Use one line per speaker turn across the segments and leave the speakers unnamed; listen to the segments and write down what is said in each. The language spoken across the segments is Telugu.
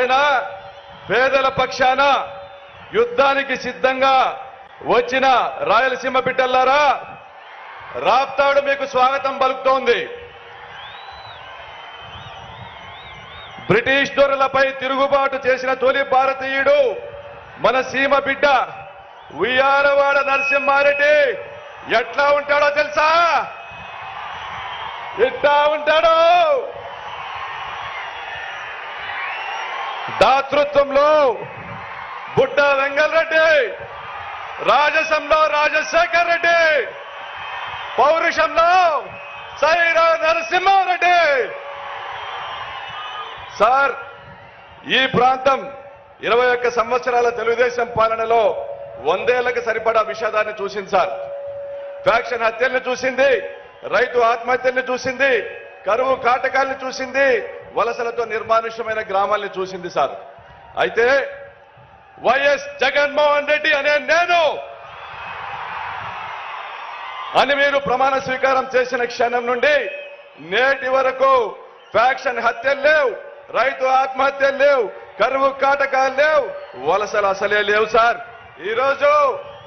పైన పేదల పక్షాన యుద్ధానికి సిద్ధంగా వచ్చిన రాయలసీమ బిడ్డలారా, రాప్తాడు మీకు స్వాగతం పలుకుతోంది. బ్రిటిష్ దొరలపై తిరుగుబాటు చేసిన తొలి భారతీయుడు మన సీమ బిడ్డ ఉయ్యాలవాడ నరసింహారెడ్డి. ఎట్లా ఉంటాడో తెలుసా? ఎట్లా ఉంటాడో? దాతృత్వంలో బుడ్డ వెంగళరెడ్డి, రాజసంలో రాజశేఖర్ రెడ్డి, పౌరుషంలో సైరా నరసింహారెడ్డి. సార్, ఈ ప్రాంతం 21 సంవత్సరాల తెలుగుదేశం పాలనలో 100 ఏళ్లకు సరిపడా విషాదాన్ని చూసింది సార్. ఫ్యాక్షన్ హత్యల్ని చూసింది, రైతు ఆత్మహత్యల్ని చూసింది, కరువు కాటకాల్ని చూసింది, వలసలతో నిర్మానుష్యమైన గ్రామాల్ని చూసింది సార్. అయితే వైఎస్ జగన్మోహన్ రెడ్డి అనే నేను అని మీరు ప్రమాణ స్వీకారం చేసిన క్షణం నుండి నేటి వరకు ఫ్యాక్షన్ హత్యలు లేవు, రైతు ఆత్మహత్యలు లేవు, కరువు కాటకాలు లేవు, వలసలు అసలే లేవు సార్. ఈరోజు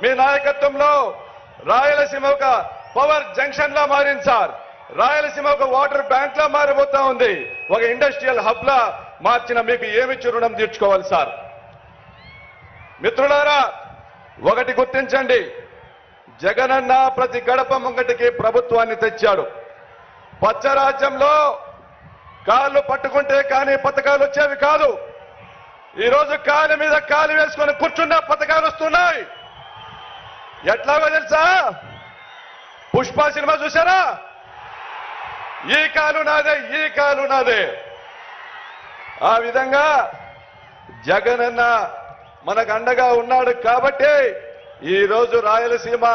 మీ నాయకత్వంలో రాయలసీమ ఒక పవర్ జంక్షన్ లా మారింది సార్. రాయలసీమ ఒక వాటర్ బ్యాంక్ లా మారిపోతా ఉంది. ఒక ఇండస్ట్రియల్ హబ్ లా మార్చిన మీకు ఏమిచ్చి రుణం తీర్చుకోవాలి సార్? మిత్రులారా, ఒకటి గుర్తించండి, జగనన్న ప్రతి గడప ముంగటికి ప్రభుత్వాన్ని తెచ్చాడు. పచ్చరాజ్యంలో కాళ్ళు పట్టుకుంటే కానీ పథకాలు వచ్చేవి కాదు. ఈరోజు కాలు మీద కాలు వేసుకొని కూర్చున్న పథకాలు వస్తున్నాయి. ఎట్లాగో తెలుసా? పుష్ప సినిమా చూసారా? ఈ కాలు నాదే, ఈ కాలు నాదే. ఆ విధంగా జగనన్న మనకు అండగా ఉన్నాడు కాబట్టి ఈ రోజు రాయలసీమ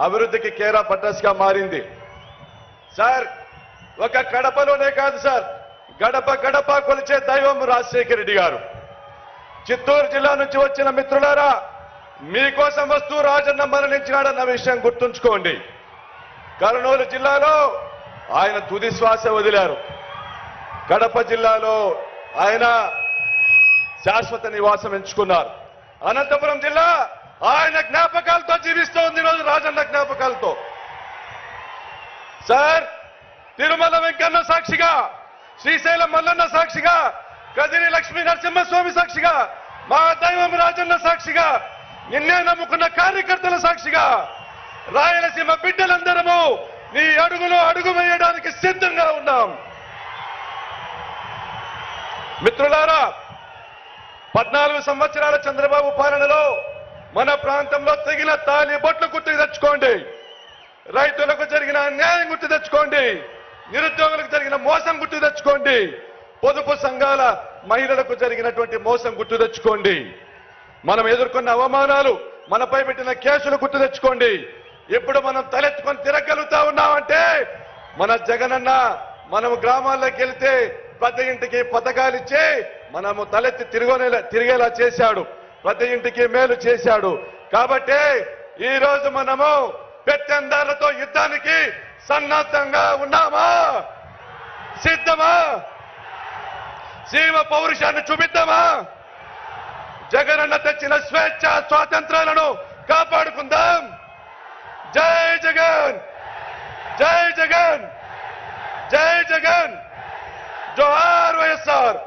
అభివృద్ధికి కేరా పట్టస్ గా మారింది సార్. ఒక కడపలోనే కాదు సార్, గడప గడప కొలిచే దైవం రాజశేఖర రెడ్డి గారు. చిత్తూరు జిల్లా నుంచి వచ్చిన మిత్రులారా, మీకోసం వస్తూ రాజన్న మరణించినాడన్న విషయం గుర్తుంచుకోండి. కర్నూలు జిల్లాలో ఆయన తుది శ్వాస వదిలారు. కడప జిల్లాలో ఆయన శాశ్వత నివాసం ఎంచుకున్నారు. అనంతపురం జిల్లా ఆయన జ్ఞాపకాలతో జీవిస్తోంది ఈరోజు, రాజన్న జ్ఞాపకాలతో. సార్, తిరుమల వెంకన్న సాక్షిగా, శ్రీశైలం మల్లన్న సాక్షిగా, కదిరి లక్ష్మీ నరసింహస్వామి సాక్షిగా, మా దైవం రాజన్న సాక్షిగా, నిన్నే నమ్ముకున్న కార్యకర్తల సాక్షిగా రాయలసీమ బిడ్డలందరము నీ అడుగులో అడుగు వేయడానికి సిద్ధంగా ఉన్నాం. మిత్రులారా, 14 సంవత్సరాల చంద్రబాబు పాలనలో మన ప్రాంతంలో తెగిన తాలి బొట్లు గుర్తు తెచ్చుకోండి. రైతులకు జరిగిన అన్యాయం గుర్తు తెచ్చుకోండి. నిరుద్యోగులకు జరిగిన మోసం గుర్తు తెచ్చుకోండి. పొదుపు సంఘాల మహిళలకు జరిగినటువంటి మోసం గుర్తు తెచ్చుకోండి. మనం ఎదుర్కొన్న అవమానాలు, మనపై పెట్టిన కేసులు గుర్తు తెచ్చుకోండి. ఇప్పుడు మనం తలెత్తుకొని తిరగలుగుతా ఉన్నామంటే మన జగనన్న మనం గ్రామాల్లోకి వెళ్తే ప్రతి ఇంటికి పథకాలు ఇచ్చి మనము తలెత్తి తిరిగేలా చేశాడు. ప్రతి ఇంటికి మేలు చేశాడు. కాబట్టి ఈ రోజు మనము పెత్తందారులతో యుద్ధానికి సన్నద్ధంగా ఉన్నామా? సిద్ధమా? సీమ పౌరుషాన్ని చూపిద్దామా? జగనన్న తెచ్చిన స్వేచ్ఛ స్వాతంత్రాలను కాపాడుకుందాం. జై జగన్, జై జగన్, జై జగన్, జోహార్ వైఎస్ఆర్.